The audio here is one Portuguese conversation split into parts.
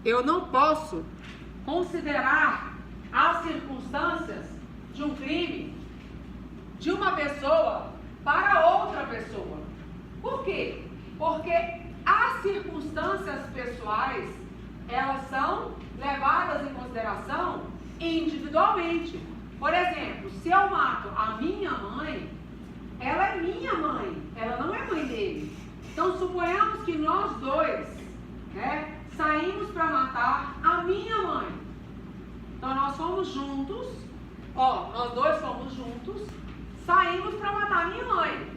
eu não posso considerar as circunstâncias de um crime de uma pessoa para outra pessoa. Por quê? Porque as circunstâncias pessoais, elas são levadas em consideração individualmente. Por exemplo, se eu mato a minha mãe, ela é minha mãe, ela não é mãe dele. Então, suponhamos que nós dois, né, saímos para matar a minha mãe. Então, nós fomos juntos, nós dois fomos juntos, saímos para matar a minha mãe,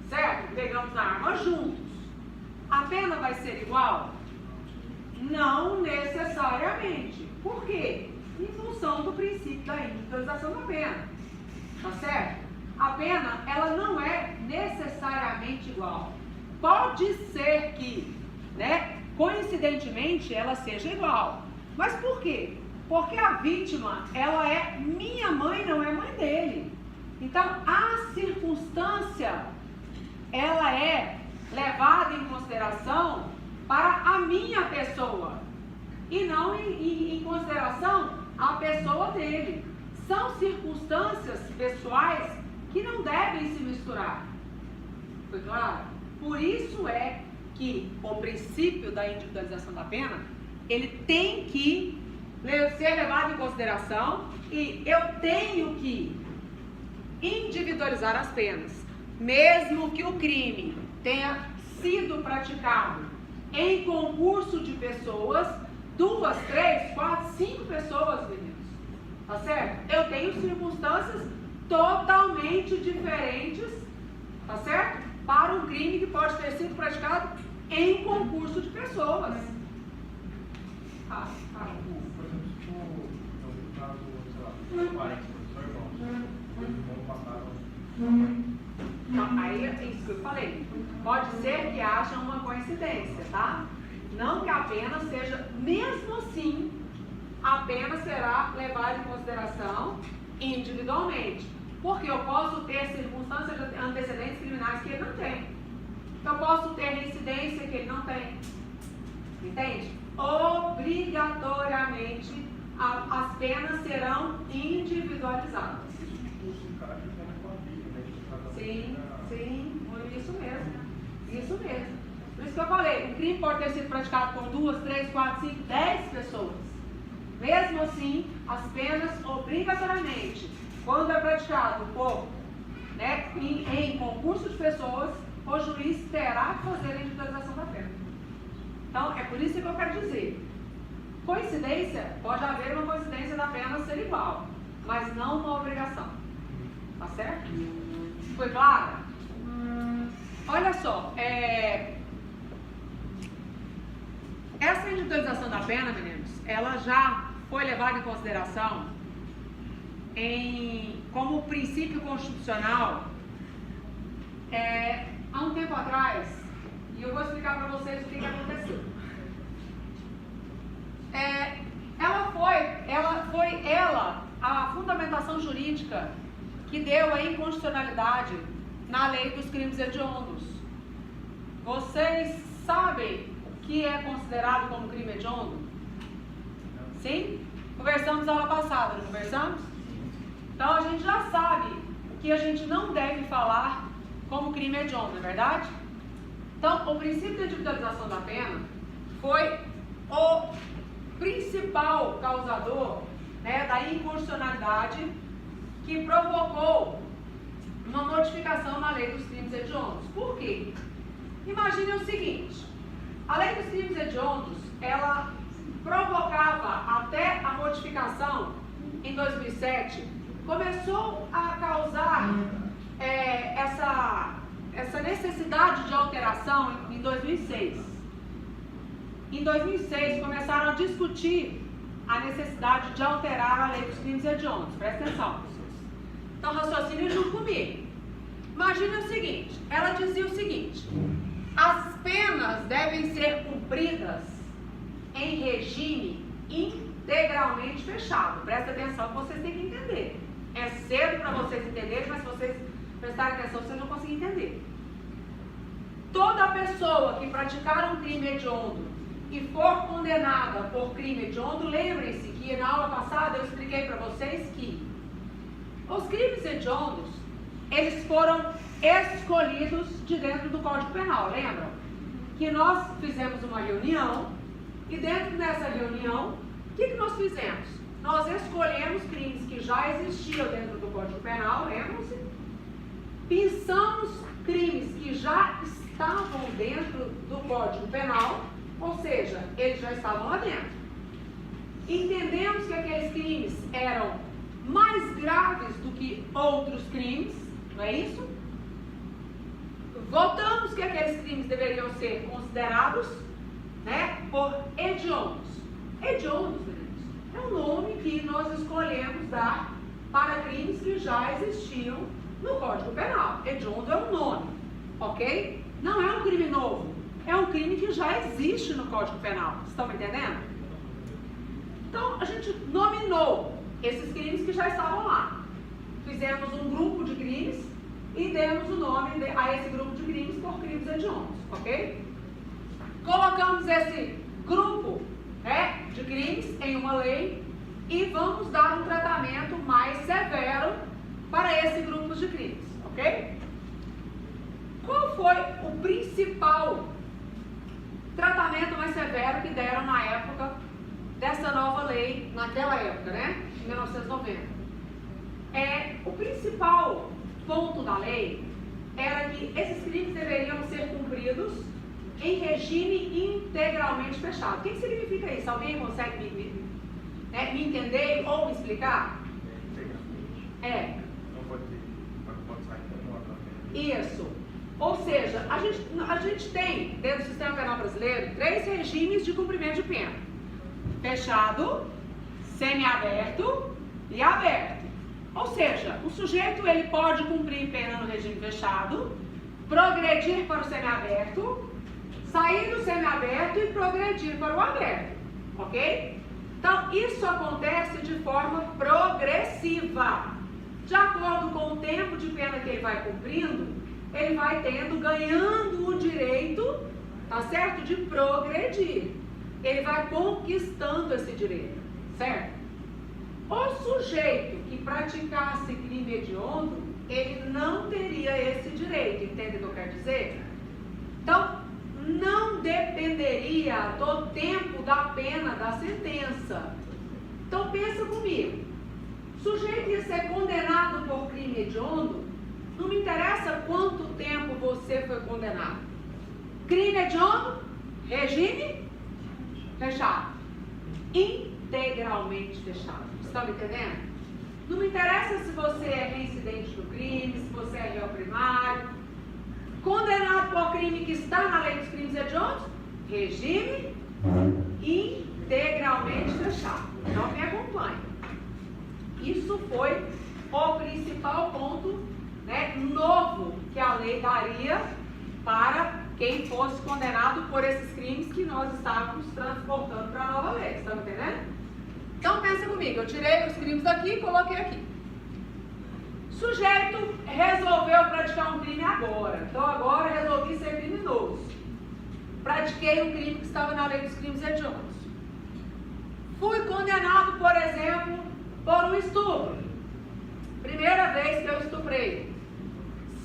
certo? Pegamos a arma juntos. A pena vai ser igual? Não necessariamente. Por quê? Em função do princípio da individualização da pena. Tá certo? A pena, ela não é necessariamente igual. Pode ser que, né, coincidentemente, ela seja igual. Mas por quê? Porque a vítima, ela é minha mãe, não é mãe dele. Então, a circunstância, ela é levada em consideração para a minha pessoa e não em consideração a pessoa dele. São circunstâncias pessoais que não devem se misturar. Foi claro? Por isso é que o princípio da individualização da pena, ele tem que ser levado em consideração e eu tenho que individualizar as penas. Mesmo que o crime tenha sido praticado em concurso de pessoas, 2, 3, 4, 5 pessoas, meninos. Tá certo? Eu tenho circunstâncias totalmente diferentes, tá certo? Para um crime que pode ter sido praticado em concurso de pessoas. Por exemplo, se for no caso, sei lá, parentes, professor, irmãos, não passaram. Então, aí é isso que eu falei. Pode ser que haja uma coincidência, tá? Não que a pena seja, mesmo assim, a pena será levada em consideração individualmente. Porque eu posso ter circunstâncias de antecedentes criminais que ele não tem. Eu posso ter reincidência que ele não tem. Entende? Obrigatoriamente, as penas serão individualizadas. Sim, isso mesmo. Isso mesmo. Por isso que eu falei, o crime pode ter sido praticado por 2, 3, 4, 5, 10 pessoas. Mesmo assim, as penas obrigatoriamente, quando é praticado por, né, em concurso de pessoas, o juiz terá que fazer a individualização da pena. Então, é por isso que eu quero dizer, coincidência, pode haver uma coincidência da pena ser igual, mas não uma obrigação. Tá certo? Foi claro? Olha só, essa individualização da pena, meninos, ela já foi levada em consideração como princípio constitucional há um tempo atrás, e eu vou explicar para vocês o que aconteceu. A fundamentação jurídica que deu a inconstitucionalidade na lei dos crimes hediondos. Vocês sabem o que é considerado como crime hediondo? Sim? Conversamos aula passada, não conversamos? Então a gente já sabe que a gente não deve falar como crime hediondo, não é verdade? Então, o princípio de individualização da pena foi o principal causador, né, da inconstitucionalidade que provocou uma modificação na lei dos crimes hediondos. Por quê? Imaginem o seguinte, a lei dos crimes hediondos, ela provocava até a modificação em 2007, começou a causar essa necessidade de alteração em 2006. Em 2006 começaram a discutir a necessidade de alterar a lei dos crimes hediondos. Presta atenção, pessoas. Então, raciocínio junto comigo. Imagine o seguinte, ela dizia o seguinte, as penas devem ser cumpridas em regime integralmente fechado. Presta atenção que vocês têm que entender. É cedo para vocês entenderem, mas se vocês prestarem atenção, vocês vão conseguir entender. Toda pessoa que praticar um crime hediondo e for condenada por crime hediondo, lembrem-se que na aula passada eu expliquei para vocês que os crimes hediondos, eles foram escolhidos de dentro do Código Penal, lembram? Que nós fizemos uma reunião e dentro dessa reunião, o que nós fizemos? Nós escolhemos crimes que já existiam dentro do Código Penal, lembram-se? Pensamos crimes que já estavam dentro do Código Penal, ou seja, eles já estavam lá dentro. Entendemos que aqueles crimes eram mais graves do que outros crimes, não é isso? Votamos que aqueles crimes deveriam ser considerados, né, por hediondos. Hediondos, meninos, é um nome que nós escolhemos dar para crimes que já existiam no Código Penal. Hediondo é um nome, ok? Não é um crime novo, é um crime que já existe no Código Penal. Estão me entendendo? Então, a gente nominou esses crimes que já estavam lá. Fizemos um grupo de crimes e demos o nome a esse grupo de crimes por crimes hediondos, ok? Colocamos esse grupo, né, de crimes em uma lei e vamos dar um tratamento mais severo para esse grupo de crimes, ok? Qual foi o principal tratamento mais severo que deram na época dessa nova lei, naquela época, né, em 1990? O principal ponto da lei era que esses crimes deveriam ser cumpridos em regime integralmente fechado. O que significa isso? Alguém consegue me entender ou me explicar? Integralmente. Não pode sair como outra. Isso. Ou seja, a gente tem, dentro do sistema penal brasileiro, 3 regimes de cumprimento de pena: fechado, semiaberto e aberto. Ou seja, o sujeito ele pode cumprir pena no regime fechado, progredir para o semiaberto, sair do semiaberto e progredir para o aberto, ok? Então, isso acontece de forma progressiva. De acordo com o tempo de pena que ele vai cumprindo, ele vai ganhando o direito, tá certo? De progredir. Ele vai conquistando esse direito, certo? O sujeito que praticasse crime hediondo, ele não teria esse direito, entende o que eu quero dizer? Então, não dependeria do tempo da pena, da sentença. Então, pensa comigo. O sujeito ia ser condenado por crime hediondo, não me interessa quanto tempo você foi condenado. Crime hediondo, regime fechado. Integralmente fechado. Estão me entendendo? Não me interessa se você é reincidente do crime, se você é réu primário. Condenado por crime que está na lei dos crimes hediondos, regime integralmente fechado. Não me acompanhe. Isso foi o principal ponto, né, novo que a lei daria para quem fosse condenado por esses crimes que nós estávamos transportando para a nova lei. Estão entendendo? Então pensa comigo, eu tirei os crimes daqui e coloquei aqui. Sujeito resolveu praticar um crime agora. Então agora resolvi ser criminoso. Pratiquei um crime que estava na lei dos crimes hediondos. Fui condenado, por exemplo, por um estupro. Primeira vez que eu estuprei.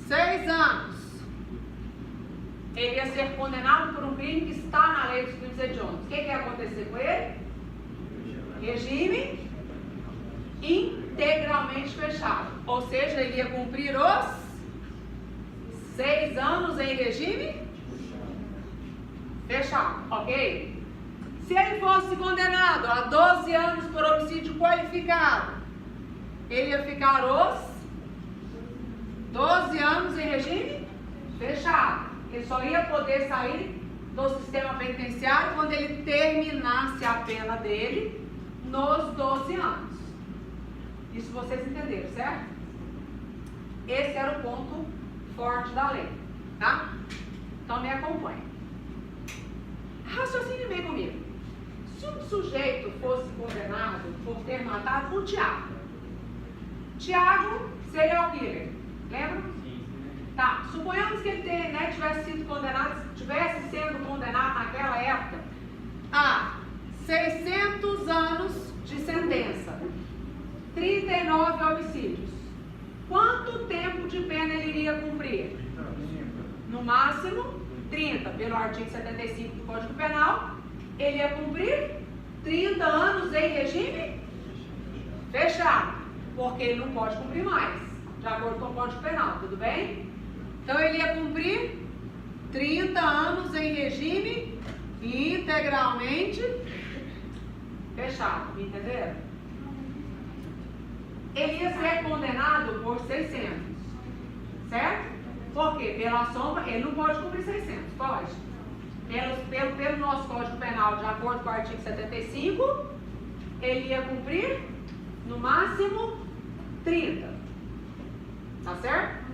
6 anos. Ele ia ser condenado por um crime que está na lei dos crimes hediondos. O que ia acontecer com ele? Regime integralmente fechado. Ou seja, ele ia cumprir os 6 anos em regime fechado, ok? Se ele fosse condenado a 12 anos por homicídio qualificado, ele ia ficar os 12 anos em regime fechado. Ele só ia poder sair do sistema penitenciário quando ele terminasse a pena dele nos 12 anos. Isso vocês entenderam, certo? Esse era o ponto forte da lei, tá? Então me acompanhe. Raciocine bem comigo. Se um sujeito fosse condenado por ter matado o Tiago. Tiago serial killer, lembra? Tá, suponhamos que ele tivesse sendo condenado naquela época a 600 anos de sentença, 39 homicídios, quanto tempo de pena ele iria cumprir? No máximo 30, pelo artigo 75 do Código Penal, ele ia cumprir 30 anos em regime fechado, porque ele não pode cumprir mais, de acordo com o Código Penal, tudo bem? Então ele ia cumprir 30 anos em regime integralmente fechado, entenderam? Ele ia ser condenado por 600, certo? Por quê? Pela soma, ele não pode cumprir 600, pode? Pelo nosso Código Penal, de acordo com o artigo 75, ele ia cumprir, no máximo, 30. Tá certo?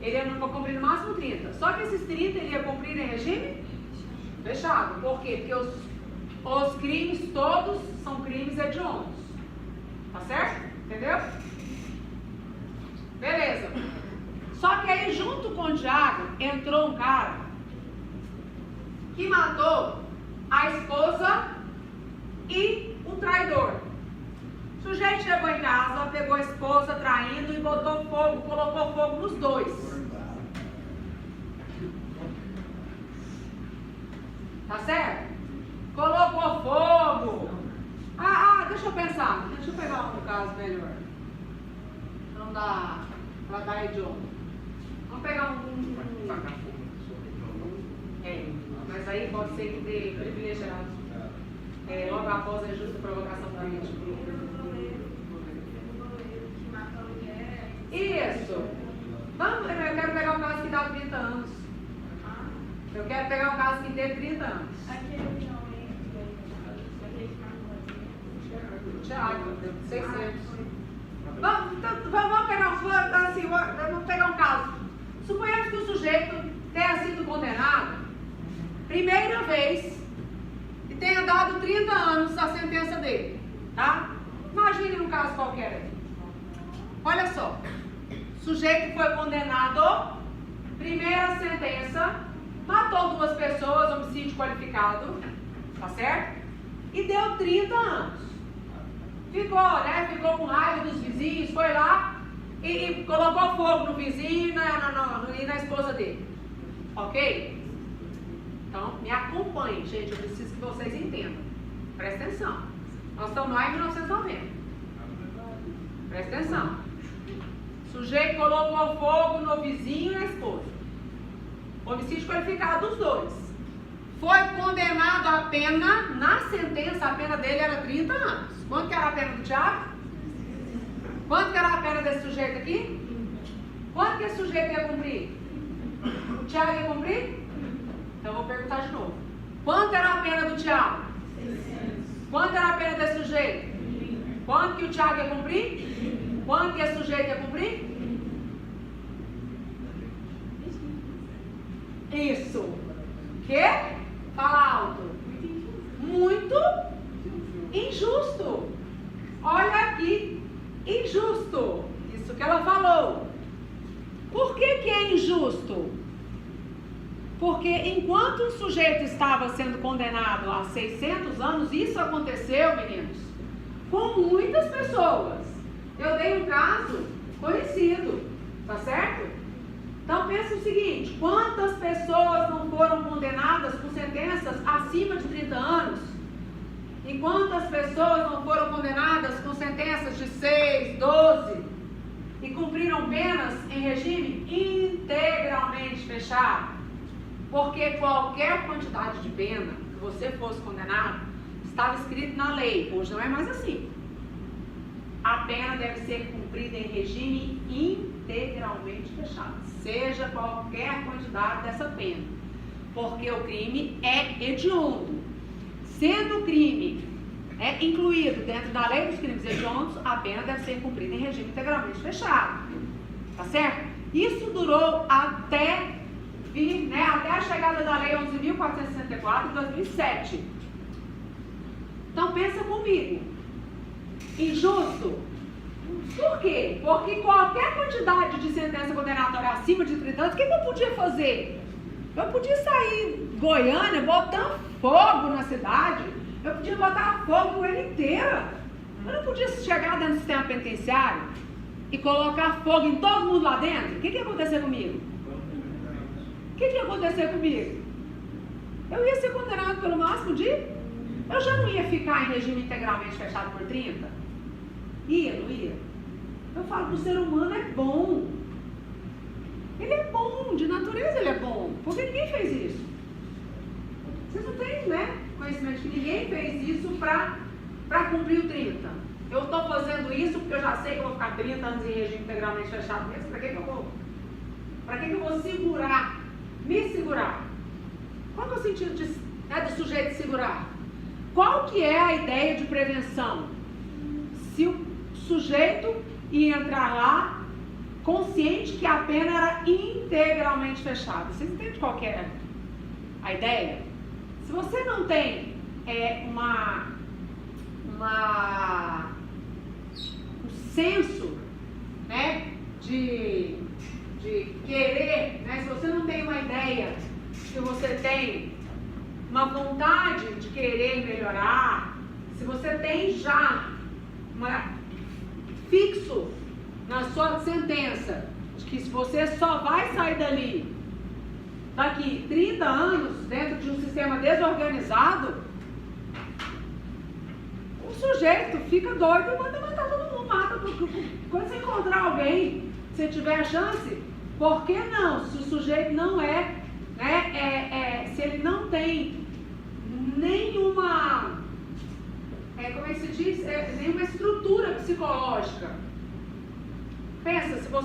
Ele ia cumprir no máximo 30. Só que esses 30 ele ia cumprir em regime fechado. Por quê? Porque os crimes todos são crimes hediondos. Tá certo? Entendeu? Beleza. Só que aí, junto com o Thiago, entrou um cara que matou a esposa e o traidor. O sujeito chegou em casa, pegou a esposa traindo e botou fogo, colocou fogo nos dois. Tá certo? Colocou fogo. Deixa eu pensar. Deixa eu pegar um caso melhor. Não dá pra dar idioma. Vamos pegar mas aí pode ser que dê privilegiado. Logo após a justa provocação política. Isso. Vamos, eu quero pegar um caso que dá 30 anos. Eu quero pegar um caso que teve 30 anos. Tiago, 600. Vamos pegar um caso. Suponhamos que o sujeito tenha sido condenado primeira vez e tenha dado 30 anos a sentença dele, tá? Imagine um caso qualquer aí. Olha só, o sujeito foi condenado, primeira sentença, matou 2 pessoas, homicídio qualificado, tá certo? E deu 30 anos. Ficou com raiva dos vizinhos, foi lá e colocou fogo no vizinho e na esposa dele. Ok? Então, me acompanhem, gente, eu preciso que vocês entendam. Presta atenção. Nós estamos lá em 1990. Presta atenção. O sujeito colocou fogo no vizinho e na esposa. Homicídio qualificado dos 2. Foi condenado a pena, na sentença, a pena dele era 30 anos. Quanto que era a pena do Thiago? Quanto que era a pena desse sujeito aqui? Quanto que esse sujeito ia cumprir? O Thiago ia cumprir? Então eu vou perguntar de novo. Quanto era a pena do Thiago? 600. Quanto era a pena desse sujeito? Quanto que o Thiago ia cumprir? Quanto que esse sujeito ia cumprir? Isso. Que? Fala alto. Muito injusto. Olha aqui. Injusto. Isso que ela falou. Por que é injusto? Porque enquanto o sujeito estava sendo condenado a 600 anos, isso aconteceu, meninos, com muitas pessoas. Eu dei um caso conhecido, tá certo? Então pensa o seguinte, quantas pessoas não foram condenadas com sentenças acima de 30 anos? E quantas pessoas não foram condenadas com sentenças de 6, 12 e cumpriram penas em regime integralmente fechado? Porque qualquer quantidade de pena que você fosse condenado, estava escrito na lei, hoje não é mais assim. A pena deve ser cumprida em regime integralmente fechado, seja qualquer quantidade dessa pena, porque o crime é hediondo. Sendo o crime incluído dentro da lei dos crimes hediondos, a pena deve ser cumprida em regime integralmente fechado, tá certo? Isso durou até a chegada da lei 11.464 em 2007. Então pensa comigo, injusto. Por quê? Porque qualquer quantidade de sentença condenatória acima de 30 anos, o que eu podia fazer? Eu podia sair em Goiânia botando fogo na cidade. Eu podia botar fogo no ele inteira. Eu não podia chegar dentro do sistema penitenciário e colocar fogo em todo mundo lá dentro. O que ia acontecer comigo? O que ia acontecer comigo? Eu ia ser condenado pelo máximo de... Eu já não ia ficar em regime integralmente fechado por 30? Ia, não ia? Eu falo que o ser humano é bom. Ele é bom, de natureza ele é bom. Porque ninguém fez isso. Vocês não têm, né, conhecimento de que ninguém fez isso para cumprir o 30. Eu estou fazendo isso porque eu já sei que eu vou ficar 30 anos em regime integralmente fechado mesmo. Para que eu vou? Para que eu vou segurar? Me segurar? Qual que é o sentido do sujeito segurar? Qual que é a ideia de prevenção? Se o sujeito ia entrar lá consciente que a pena era integralmente fechada. Vocês entendem qual que é a ideia? Se você não tem um senso, né, de querer, né, se você não tem uma ideia, se você tem uma vontade de querer melhorar, se você tem já fixo na sua sentença de que se você só vai sair dali daqui 30 anos dentro de um sistema desorganizado, o sujeito fica doido e manda matar todo mundo, mata tudo. Quando você encontrar alguém, se tiver a chance, por que não? Se o sujeito não se ele não tem nenhuma, como é que se diz? Nenhuma estrutura psicológica. Pensa, se você